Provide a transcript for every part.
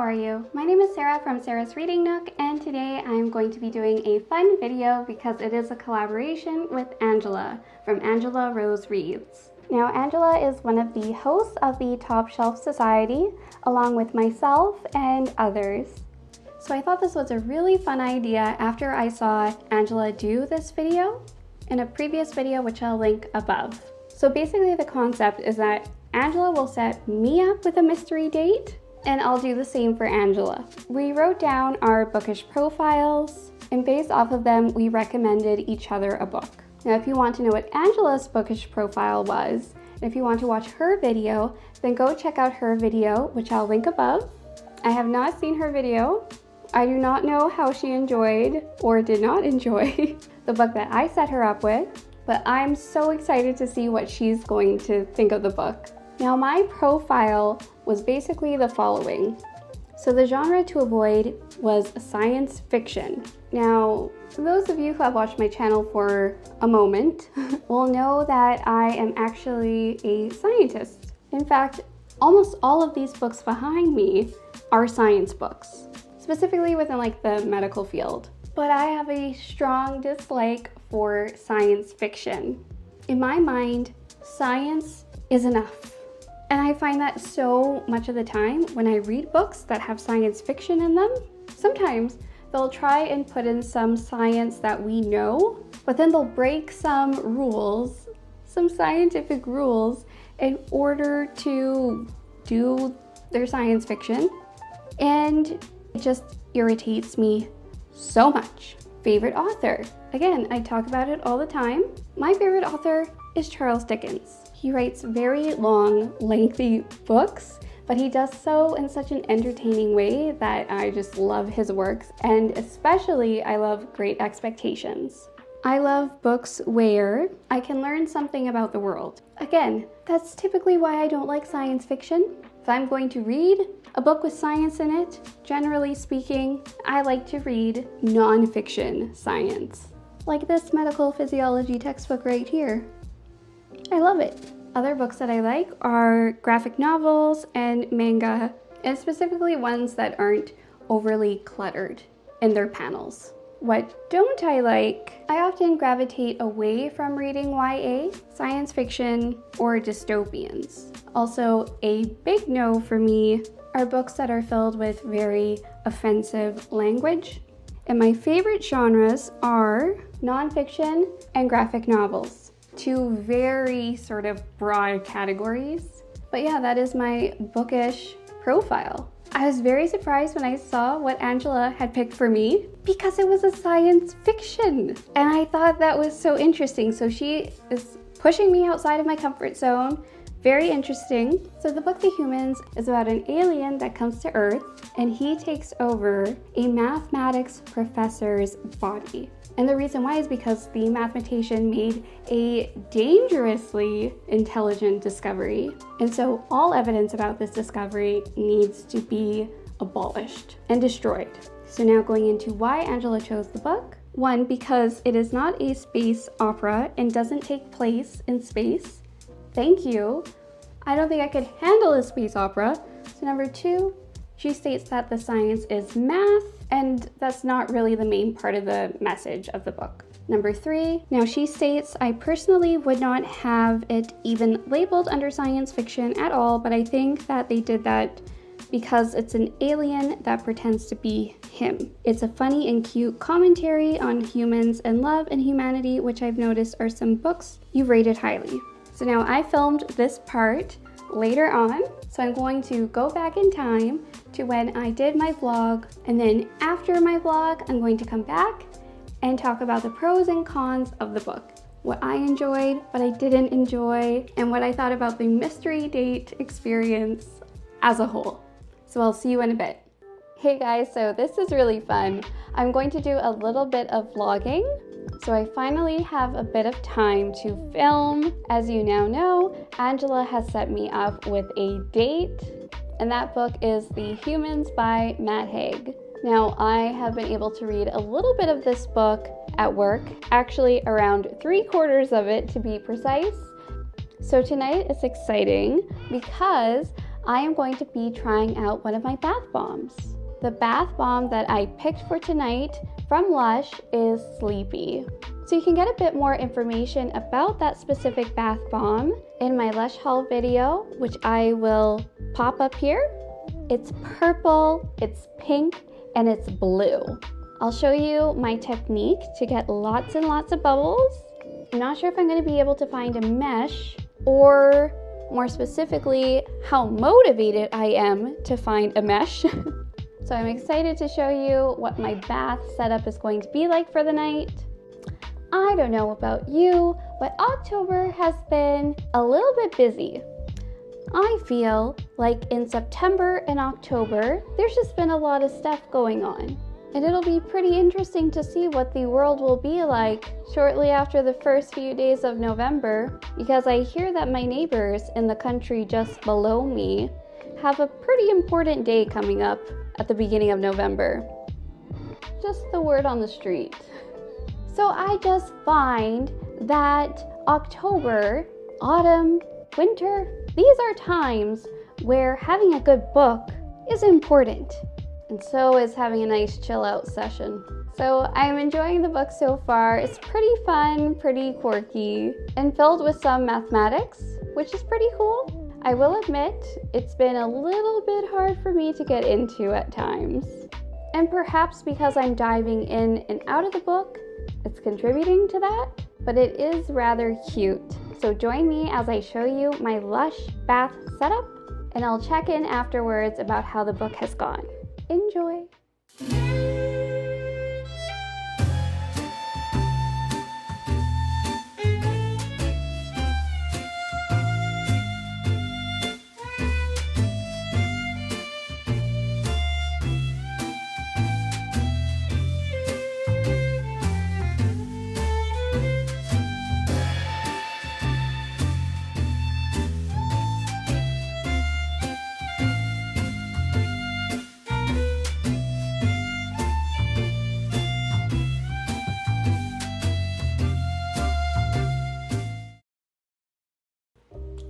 are you? My name is Sarah from Sarah's Reading Nook, and today I'm going to be doing a fun video because it is a collaboration with Angela from Angela Rose Reads. Now, Angela is one of the hosts of the Top Shelf Society, along with myself and others. So I thought this was a really fun idea after I saw Angela do this video in a previous video, which I'll link above. So basically the concept is that Angela will set me up with a mystery date, and I'll do the same for Angela. We wrote down our bookish profiles, and based off of them, we recommended each other a book. Now, if you want to know what Angela's bookish profile was, and if you want to watch her video, then go check out her video, which I'll link above. I have not seen her video. I do not know how she enjoyed or did not enjoy the book that I set her up with, but I'm so excited to see what she's going to think of the book. Now, my profile was basically the following. So the genre to avoid was science fiction. Now, those of you who have watched my channel for a moment will know that I am actually a scientist. In fact, almost all of these books behind me are science books, specifically within like the medical field. But I have a strong dislike for science fiction. In my mind, science is enough. And I find that so much of the time when I read books that have science fiction in them, sometimes they'll try and put in some science that we know, but then they'll break some rules, some scientific rules, in order to do their science fiction. And it just irritates me so much. Favorite author. Again, I talk about it all the time. My favorite author is Charles Dickens. He writes very long, lengthy books, but he does so in such an entertaining way that I just love his works, and especially I love Great Expectations. I love books where I can learn something about the world. Again, that's typically why I don't like science fiction. If I'm going to read a book with science in it, generally speaking, I like to read non-fiction science. Like this medical physiology textbook right here. I love it. Other books that I like are graphic novels and manga, and specifically ones that aren't overly cluttered in their panels. What don't I like? I often gravitate away from reading YA, science fiction, or dystopians. Also, a big no for me are books that are filled with very offensive language. And my favorite genres are nonfiction and graphic novels. Two very sort of broad categories. But yeah, that is my bookish profile. I was very surprised when I saw what Angela had picked for me because it was a science fiction. And I thought that was so interesting. So she is pushing me outside of my comfort zone. Very interesting. So the book The Humans is about an alien that comes to Earth and he takes over a mathematics professor's body. And the reason why is because the mathematician made a dangerously intelligent discovery. And so all evidence about this discovery needs to be abolished and destroyed. So now going into why Angela chose the book. One, because it is not a space opera and doesn't take place in space. Thank you. I don't think I could handle a space opera. So number two, she states that the science is math, and that's not really the main part of the message of the book. Number three, now she states, I personally would not have it even labeled under science fiction at all, but I think that they did that because it's an alien that pretends to be him. It's a funny and cute commentary on humans and love and humanity, which I've noticed are some books you rated highly. So now I filmed this part later on, so I'm going to go back in time to when I did my vlog, and then after my vlog, I'm going to come back and talk about the pros and cons of the book. What I enjoyed, what I didn't enjoy, and what I thought about the mystery date experience as a whole. So I'll see you in a bit. Hey guys, so this is really fun. I'm going to do a little bit of vlogging. So I finally have a bit of time to film. As you now know, Angela has set me up with a date, and that book is The Humans by Matt Haig. Now, I have been able to read a little bit of this book at work, actually around 3/4 of it to be precise. So tonight is exciting because I am going to be trying out one of my bath bombs. The bath bomb that I picked for tonight from Lush is Sleepy. So you can get a bit more information about that specific bath bomb in my Lush haul video, which I will pop up here. It's purple, it's pink, and it's blue. I'll show you my technique to get lots and lots of bubbles. I'm not sure if I'm going to be able to find a mesh, or more specifically, how motivated I am to find a mesh. So I'm excited to show you what my bath setup is going to be like for the night. I don't know about you, but October has been a little bit busy. I feel like in September and October, there's just been a lot of stuff going on. And it'll be pretty interesting to see what the world will be like shortly after the first few days of November, because I hear that my neighbors in the country just below me have a pretty important day coming up at the beginning of November. Just the word on the street. So I just find that October, autumn, winter, these are times where having a good book is important. And so is having a nice chill out session. So I'm enjoying the book so far. It's pretty fun, pretty quirky, and filled with some mathematics, which is pretty cool. I will admit, it's been a little bit hard for me to get into at times. And perhaps because I'm diving in and out of the book, it's contributing to that, but it is rather cute. So join me as I show you my Lush bath setup, and I'll check in afterwards about how the book has gone. Enjoy!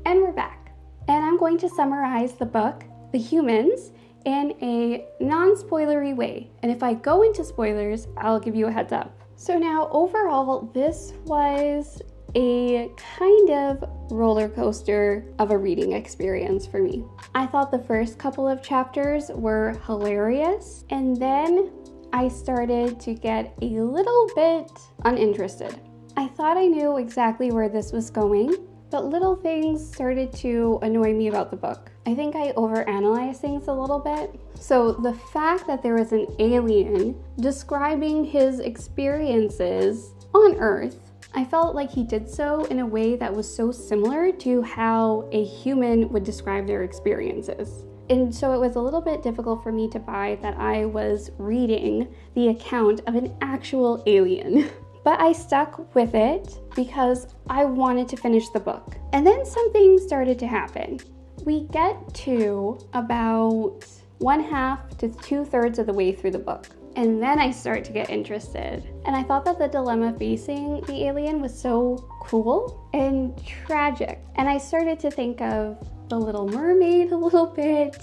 And we're back. And I'm going to summarize the book, The Humans, in a non-spoilery way. And if I go into spoilers, I'll give you a heads up. So now overall, this was a kind of roller coaster of a reading experience for me. I thought the first couple of chapters were hilarious, and then I started to get a little bit uninterested. I thought I knew exactly where this was going, but little things started to annoy me about the book. I think I overanalyzed things a little bit. So the fact that there was an alien describing his experiences on Earth, I felt like he did so in a way that was so similar to how a human would describe their experiences. And so it was a little bit difficult for me to buy that I was reading the account of an actual alien. But I stuck with it because I wanted to finish the book. And then something started to happen. We get to about 1/2 to 2/3 of the way through the book. And then I start to get interested. And I thought that the dilemma facing the alien was so cool and tragic. And I started to think of The Little Mermaid a little bit.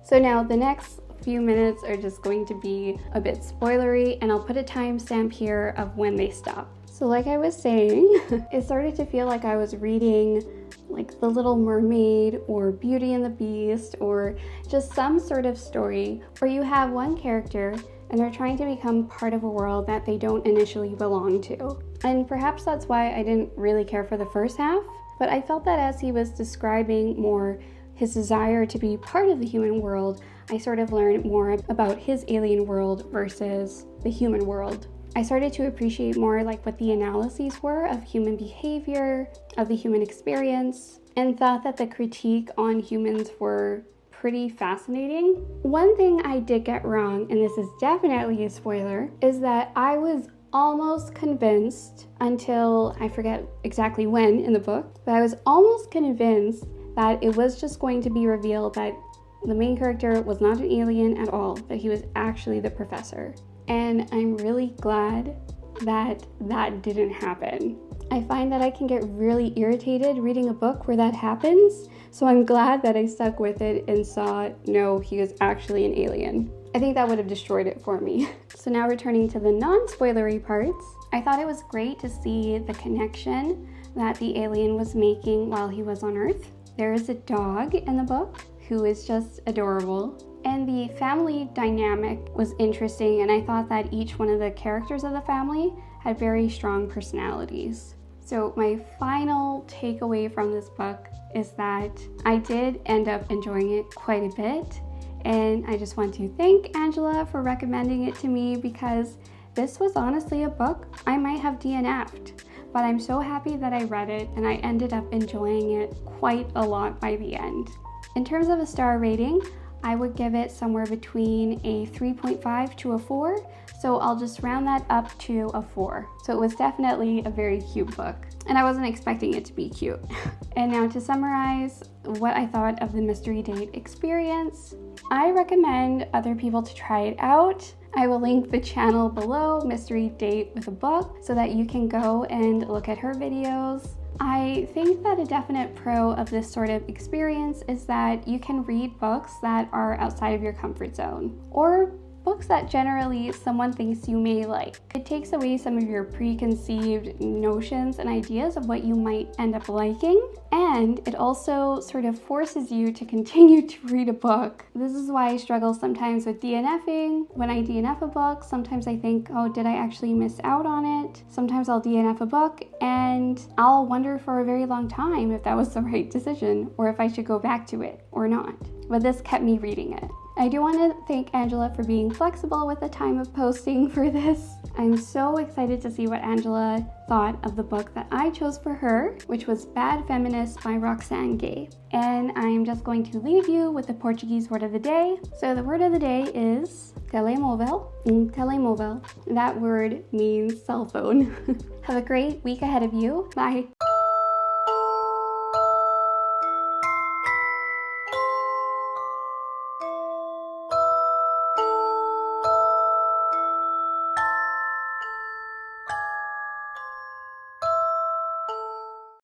So now the next few minutes are just going to be a bit spoilery, and I'll put a timestamp here of when they stop. So like I was saying, it started to feel like I was reading like The Little Mermaid or Beauty and the Beast, or just some sort of story where you have one character and they're trying to become part of a world that they don't initially belong to. And perhaps that's why I didn't really care for the first half, but I felt that as he was describing more his desire to be part of the human world, I sort of learned more about his alien world versus the human world. I started to appreciate more like what the analyses were of human behavior, of the human experience, and thought that the critique on humans were pretty fascinating. One thing I did get wrong, and this is definitely a spoiler, is that I was almost convinced, until I forget exactly when in the book, but I was almost convinced that it was just going to be revealed that the main character was not an alien at all, that he was actually the professor. And I'm really glad that that didn't happen. I find that I can get really irritated reading a book where that happens, so I'm glad that I stuck with it and saw, no, he was actually an alien. I think that would have destroyed it for me. So now returning to the non-spoilery parts, I thought it was great to see the connection that the alien was making while he was on Earth. There is a dog in the book who is just adorable. And the family dynamic was interesting, and I thought that each one of the characters of the family had very strong personalities. So my final takeaway from this book is that I did end up enjoying it quite a bit. And I just want to thank Angela for recommending it to me, because this was honestly a book I might have DNF'd. But I'm so happy that I read it, and I ended up enjoying it quite a lot by the end. In terms of a star rating, I would give it somewhere between a 3.5 to a 4, so I'll just round that up to a 4. So it was definitely a very cute book, and I wasn't expecting it to be cute. And now to summarize what I thought of the mystery date experience, I recommend other people to try it out. I will link the channel below, Mystery Date with a Book, so that you can go and look at her videos. I think that a definite pro of this sort of experience is that you can read books that are outside of your comfort zone, or books that generally someone thinks you may like. It takes away some of your preconceived notions and ideas of what you might end up liking, and it also sort of forces you to continue to read a book. This is why I struggle sometimes with DNFing. When I DNF a book, sometimes I think, oh, did I actually miss out on it? Sometimes I'll DNF a book and I'll wonder for a very long time if that was the right decision, or if I should go back to it or not. But this kept me reading it. I do want to thank Angela for being flexible with the time of posting for this. I'm so excited to see what Angela thought of the book that I chose for her, which was Bad Feminist by Roxane Gay. And I'm just going to leave you with the Portuguese word of the day. So the word of the day is telemóvel. Telemóvel. That word means cell phone. Have a great week ahead of you. Bye.